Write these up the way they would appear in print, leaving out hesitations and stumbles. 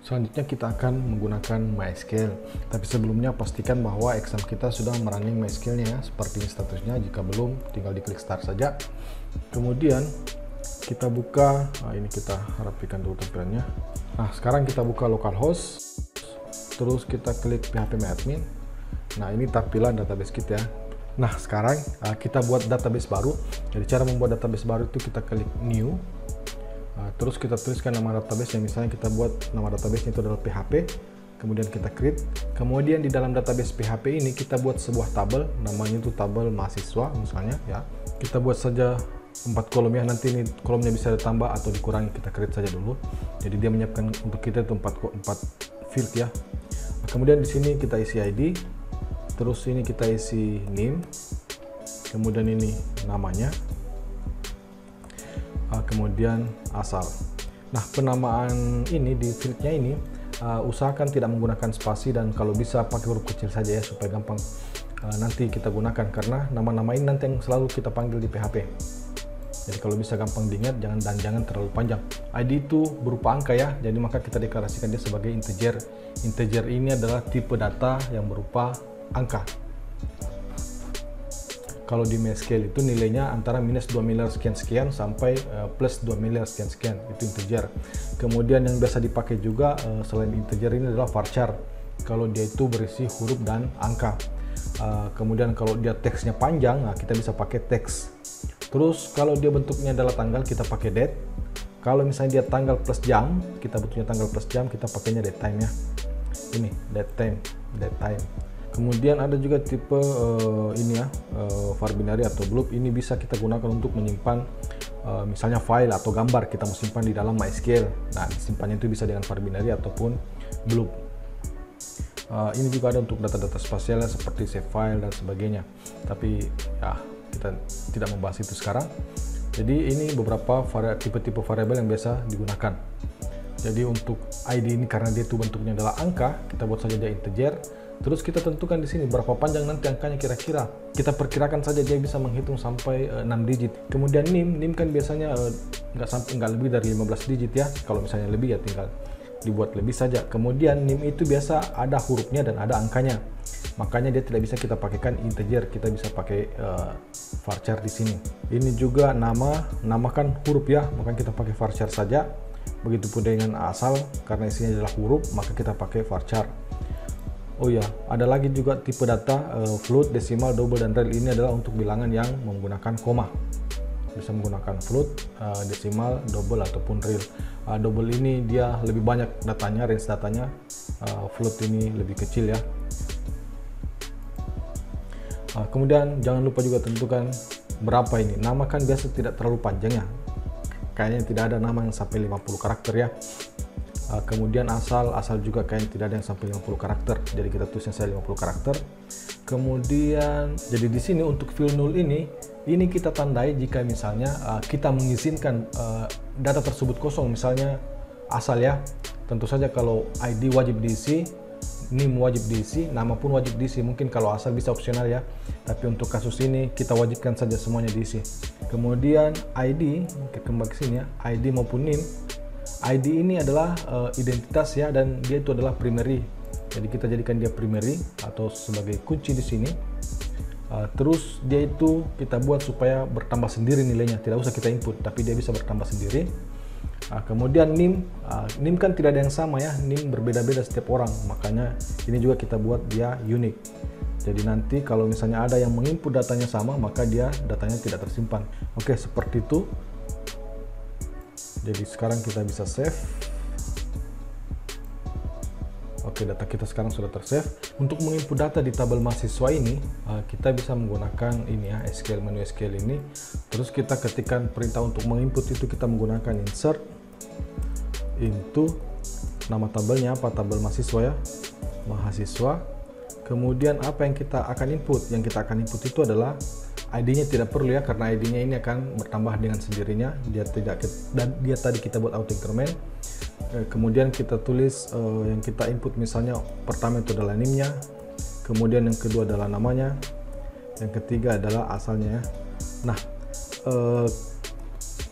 Selanjutnya kita akan menggunakan MySQL. Tapi sebelumnya pastikan bahwa exam kita sudah merunning MySQL-nya ya. Seperti ini statusnya, jika belum tinggal diklik start saja. Kemudian kita buka, ini kita rapikan dulu tampilannya. Nah, sekarang kita buka localhost, terus kita klik phpMyAdmin. Nah, ini tampilan database kita ya. Nah, sekarang kita buat database baru. Jadi cara membuat database baru itu kita klik new. Terus kita tuliskan nama database, yang misalnya kita buat nama database itu adalah PHP, kemudian kita create. Kemudian di dalam database PHP ini kita buat sebuah tabel, namanya itu tabel mahasiswa misalnya ya. Kita buat saja 4 kolom ya, nanti ini kolomnya bisa ditambah atau dikurangi, kita create saja dulu. Jadi dia menyiapkan untuk kita itu 4 field ya. Nah, kemudian di sini kita isi ID, terus ini kita isi name, kemudian ini namanya, kemudian asal. Nah, penamaan ini di fieldnya ini usahakan tidak menggunakan spasi, dan kalau bisa pakai huruf kecil saja ya, supaya gampang nanti kita gunakan, karena nama-nama ini nanti yang selalu kita panggil di PHP. Jadi kalau bisa gampang diingat, jangan terlalu panjang. ID itu berupa angka ya, jadi maka kita deklarasikan dia sebagai integer. Integer ini adalah tipe data yang berupa angka. Kalau di MySQL itu nilainya antara minus 2 miliar sekian-sekian sampai plus 2 miliar sekian-sekian, itu integer. Kemudian yang biasa dipakai juga selain integer ini adalah varchar. Kalau dia itu berisi huruf dan angka. Kemudian kalau dia teksnya panjang, nah kita bisa pakai teks. Terus kalau dia bentuknya adalah tanggal, kita pakai date. Kalau misalnya dia tanggal plus jam, kita butuhnya tanggal plus jam, kita pakainya date time ya. Ini date time. Kemudian ada juga tipe ini ya, var binary atau blob. Ini bisa kita gunakan untuk menyimpan misalnya file atau gambar kita mau simpan di dalam MySQL. Nah, disimpannya itu bisa dengan var binary ataupun blob. Ini juga ada untuk data-data spasialnya seperti save file dan sebagainya. Tapi ya kita tidak membahas itu sekarang. Jadi ini beberapa tipe-tipe variabel yang biasa digunakan. Jadi untuk ID ini karena dia itu bentuknya adalah angka, kita buat saja dia integer. Terus kita tentukan di sini berapa panjang nanti angkanya kira-kira. Kita perkirakan saja dia bisa menghitung sampai 6 digit. Kemudian NIM kan biasanya nggak lebih dari 15 digit ya. Kalau misalnya lebih ya tinggal dibuat lebih saja. Kemudian NIM itu biasa ada hurufnya dan ada angkanya. Makanya dia tidak bisa kita pakaikan integer, kita bisa pakai varchar di sini. Ini juga namakan huruf ya, maka kita pakai varchar saja. Begitupun dengan asal, karena isinya adalah huruf, maka kita pakai varchar. Oh ya, ada lagi juga tipe data float, desimal, double, dan real. Ini adalah untuk bilangan yang menggunakan koma. Bisa menggunakan float, desimal, double, ataupun real. Double ini dia lebih banyak datanya, range datanya. Float ini lebih kecil ya. Kemudian jangan lupa juga tentukan berapa ini. Nama kan biasa tidak terlalu panjang ya. Kayaknya tidak ada nama yang sampai 50 karakter ya. Kemudian asal juga kayaknya tidak ada yang sampai 50 karakter. Jadi kita tulisnya saya 50 karakter. Kemudian jadi di sini untuk field null ini kita tandai jika misalnya kita mengizinkan data tersebut kosong, misalnya asal ya. Tentu saja kalau ID wajib diisi, NIM wajib diisi, nama pun wajib diisi. Mungkin kalau asal bisa opsional ya, tapi untuk kasus ini kita wajibkan saja semuanya diisi. Kemudian ID, kita kembali ke sini ya, ID maupun NIM. ID ini adalah identitas ya, dan dia itu adalah primary. Jadi kita jadikan dia primary atau sebagai kunci di sini. Terus dia itu kita buat supaya bertambah sendiri nilainya, tidak usah kita input, tapi dia bisa bertambah sendiri. Kemudian NIM kan tidak ada yang sama ya, NIM berbeda-beda setiap orang, makanya ini juga kita buat dia unik. Jadi nanti kalau misalnya ada yang menginput datanya sama, maka datanya tidak tersimpan. Oke, seperti itu. Jadi sekarang kita bisa save. Oke, data kita sekarang sudah tersave. Untuk menginput data di tabel mahasiswa ini, kita bisa menggunakan ini ya, menu SQL ini. Terus kita ketikkan perintah untuk menginput itu, kita menggunakan insert into nama tabelnya apa, tabel mahasiswa ya, mahasiswa. Kemudian apa yang kita akan input? Yang kita akan input itu adalah ID-nya tidak perlu ya, karena ID-nya ini akan bertambah dengan sendirinya. Dia tadi kita buat auto increment. Kemudian kita tulis yang kita input, misalnya pertama itu adalah NIM-nya, kemudian yang kedua adalah namanya, yang ketiga adalah asalnya ya. Nah,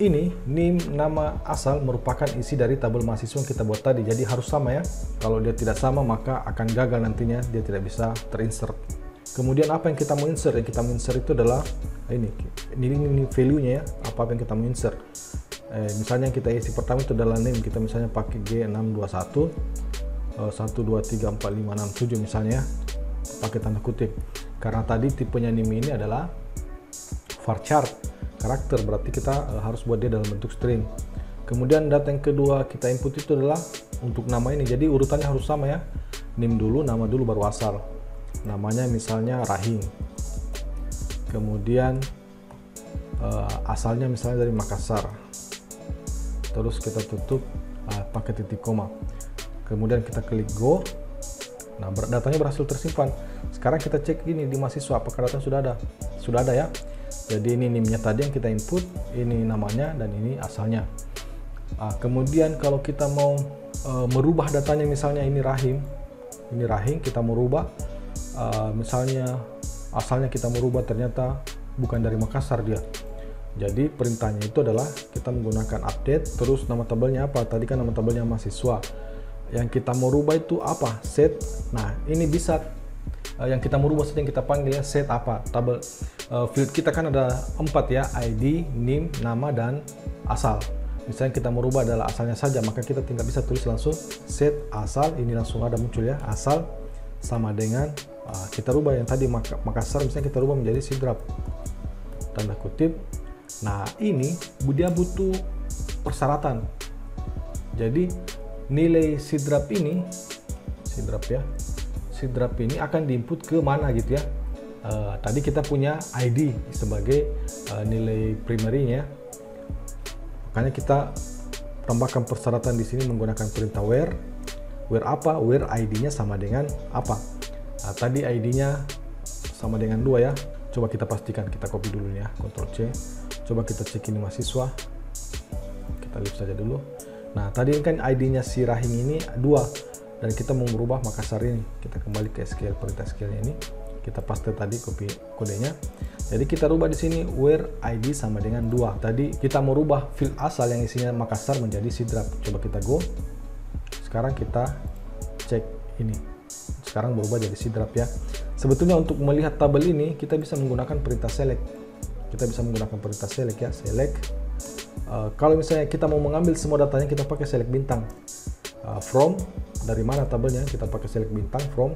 ini NIM nama asal merupakan isi dari tabel mahasiswa yang kita buat tadi, jadi harus sama ya. Kalau dia tidak sama maka akan gagal nantinya, dia tidak bisa terinsert. Kemudian apa yang kita mau insert? Yang kita mau insert itu adalah ini value-nya ya, apa yang kita mau insert. Misalnya yang kita isi pertama itu adalah name, kita misalnya pakai G621 1234567 misalnya, pakai tanda kutip, karena tadi tipenya name ini adalah varchar karakter, berarti kita harus buat dia dalam bentuk string. Kemudian data yang kedua kita input itu adalah untuk nama ini, jadi urutannya harus sama ya, name dulu, nama dulu, baru asal. Namanya misalnya Rahim, kemudian asalnya misalnya dari Makassar, terus kita tutup pakai titik koma, kemudian kita klik go. Nah, datanya berhasil tersimpan. Sekarang kita cek ini di mahasiswa, apakah data sudah ada ya. Jadi ini NIM-nya tadi yang kita input, ini namanya, dan ini asalnya. Kemudian kalau kita mau merubah datanya, misalnya ini Rahim, kita mau rubah, misalnya asalnya kita mau rubah, ternyata bukan dari Makassar dia. Jadi perintahnya itu adalah kita menggunakan update, terus nama tabelnya apa? Tadi kan nama tabelnya mahasiswa. Yang kita mau rubah itu apa? Set. Nah, ini bisa yang kita mau rubah saja, yang kita panggil ya set apa? Tabel field kita kan ada 4 ya, ID, NIM, nama, dan asal. Misalnya kita mau rubah adalah asalnya saja, maka kita tinggal bisa tulis langsung set asal, ini langsung ada muncul ya, asal sama dengan kita rubah yang tadi Makassar, misalnya kita rubah menjadi Sidrap, tanda kutip. Nah, ini dia butuh persyaratan. Jadi nilai Sidrap ini akan diinput ke mana gitu ya. Tadi kita punya ID sebagai nilai primary-nya, makanya kita tambahkan persyaratan di sini menggunakan perintah where apa? Where ID-nya sama dengan apa? Nah, tadi ID-nya sama dengan 2 ya. Coba kita pastikan, kita copy dulu ya, Ctrl C. Coba kita cek ini mahasiswa, kita leave saja dulu. Nah, tadi kan ID-nya si Rahim ini 2, dan kita mau merubah Makassar ini. Kita kembali ke SQL, perintah SQL-nya ini, kita paste tadi copy kodenya. Jadi kita rubah di sini where ID sama dengan 2. Tadi kita mau rubah field asal yang isinya Makassar menjadi Sidrap. Coba kita go. Sekarang kita cek ini. Sekarang berubah jadi Sidrap ya. Sebetulnya untuk melihat tabel ini kita bisa menggunakan perintah select. Kita bisa menggunakan perintah select ya, select. Kalau misalnya kita mau mengambil semua datanya, kita pakai select bintang. From, dari mana tabelnya, kita pakai select bintang. From,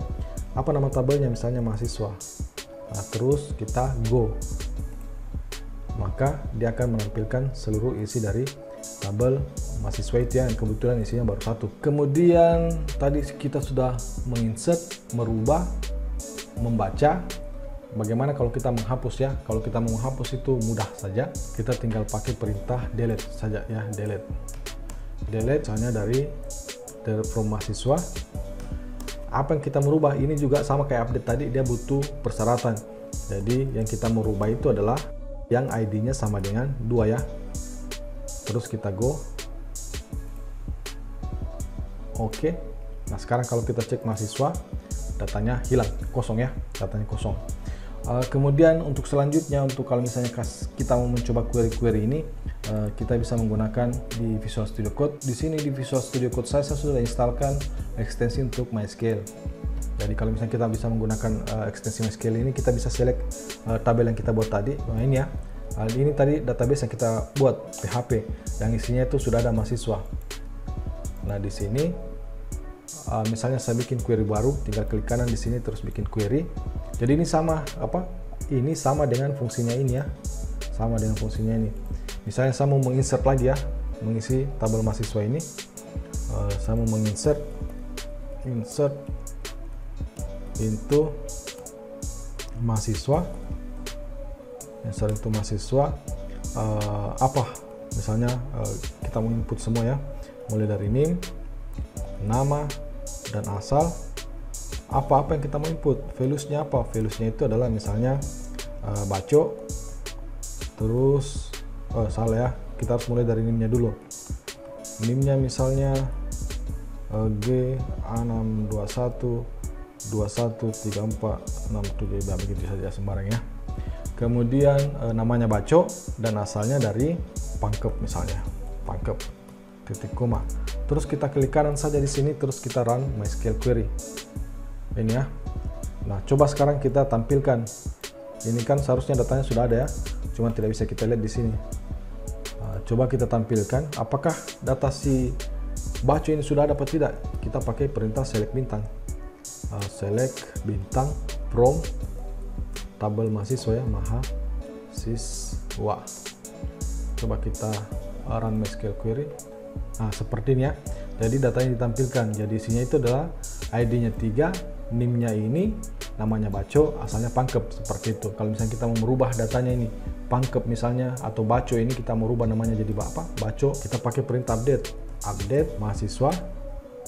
apa nama tabelnya, misalnya mahasiswa. Nah, terus kita go, maka dia akan menampilkan seluruh isi dari tabel mahasiswa itu ya, yang kebetulan isinya baru 1. Kemudian tadi kita sudah menginsert, merubah, membaca. Bagaimana kalau kita menghapus ya? Kalau kita mau menghapus itu mudah saja, kita tinggal pakai perintah delete saja ya, delete hanya dari from mahasiswa. Apa yang kita merubah ini juga sama kayak update tadi, dia butuh persyaratan. Jadi yang kita merubah itu adalah yang ID-nya sama dengan 2 ya. Terus kita go. Oke. Nah, sekarang kalau kita cek mahasiswa, datanya hilang, kosong ya, datanya kosong. Kemudian untuk selanjutnya, untuk kalau misalnya kita mau mencoba query ini, kita bisa menggunakan di Visual Studio Code. Di sini di Visual Studio Code saya sudah instalkan ekstensi untuk MySQL. Jadi kalau misalnya kita bisa menggunakan ekstensi MySQL ini, kita bisa select tabel yang kita buat tadi. Nah, ini ya, ini tadi database yang kita buat PHP, yang isinya itu sudah ada mahasiswa. Nah, di sini misalnya saya bikin query baru, tinggal klik kanan di sini terus bikin query. Jadi ini sama apa? Ini sama dengan fungsinya ini ya, sama dengan fungsinya ini. Misalnya saya mau menginsert lagi ya, mengisi tabel mahasiswa ini. Saya mau menginsert, insert into mahasiswa, insert into mahasiswa. Apa? Misalnya kita mau input semua ya, mulai dari name, nama, dan asal. Apa yang kita mau input, values-nya apa? Values-nya itu adalah misalnya baco, terus salah ya, kita harus mulai dari name-nya dulu. Name-nya misalnya G621 213467, begitu saja sembarang ya. Kemudian namanya baco dan asalnya dari pangkep misalnya, pangkep titik koma. Terus kita klik kanan saja di sini, terus kita run MySQL query. Ini ya. Nah, coba sekarang kita tampilkan. Ini kan seharusnya datanya sudah ada ya, cuma tidak bisa kita lihat di sini. Nah, coba kita tampilkan apakah data si baco ini sudah ada atau tidak. Kita pakai perintah select bintang. Select bintang from tabel mahasiswa ya, mahasiswa. Coba kita run MySQL query. Nah, seperti ini ya. Jadi datanya ditampilkan. Jadi isinya itu adalah ID-nya 3, NIM-nya ini, namanya baco, asalnya pangkep, seperti itu. Kalau misalnya kita mau merubah datanya ini, pangkep misalnya, atau baco ini kita mau rubah namanya jadi apa? Baco, kita pakai perintah update. Update mahasiswa,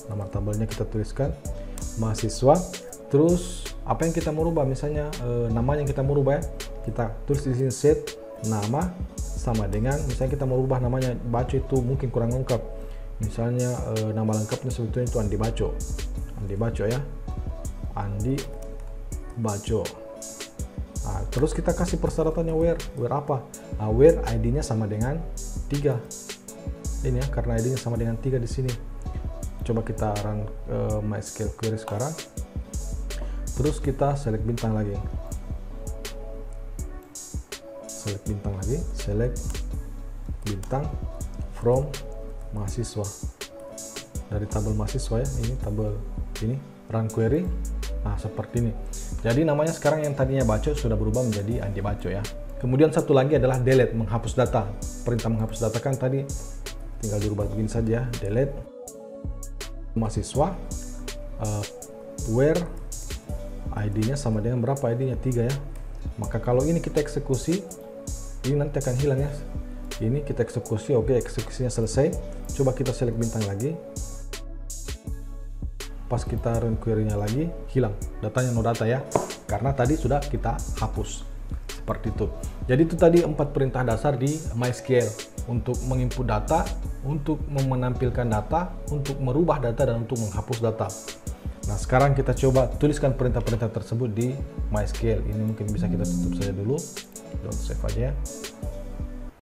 nomor tabelnya kita tuliskan, mahasiswa. Terus apa yang kita mau rubah, misalnya namanya yang kita mau rubah ya, kita tulis di sini set nama sama dengan, misalnya kita mau rubah namanya baco itu mungkin kurang lengkap, misalnya nama lengkapnya sebetulnya itu Andi Baco, Andi Baco ya, Andi Baco. Nah, terus kita kasih persyaratannya where apa? Nah, where ID-nya sama dengan 3. Ini ya, karena ID-nya sama dengan 3 di sini. Coba kita run MySQL query sekarang. Terus kita select bintang lagi. Select bintang lagi, select bintang from mahasiswa. Dari tabel mahasiswa ya, ini tabel ini, run query. Nah, seperti ini. Jadi namanya sekarang yang tadinya baco sudah berubah menjadi Andi Baco ya. Kemudian satu lagi adalah delete, menghapus data. Perintah menghapus data kan tadi tinggal dirubah begini saja, delete mahasiswa, where ID-nya sama dengan berapa, ID-nya 3 ya. Maka kalau ini kita eksekusi, ini nanti akan hilang ya. Ini kita eksekusi, oke, eksekusinya selesai. Coba kita select bintang lagi. Pas kita run query-nya lagi, hilang datanya, no data ya, karena tadi sudah kita hapus. Seperti itu. Jadi itu tadi 4 perintah dasar di MySQL untuk menginput data, untuk menampilkan data, untuk merubah data, dan untuk menghapus data. Nah, sekarang kita coba tuliskan perintah-perintah tersebut di MySQL. Ini mungkin bisa kita tutup saja dulu, don't save aja ya.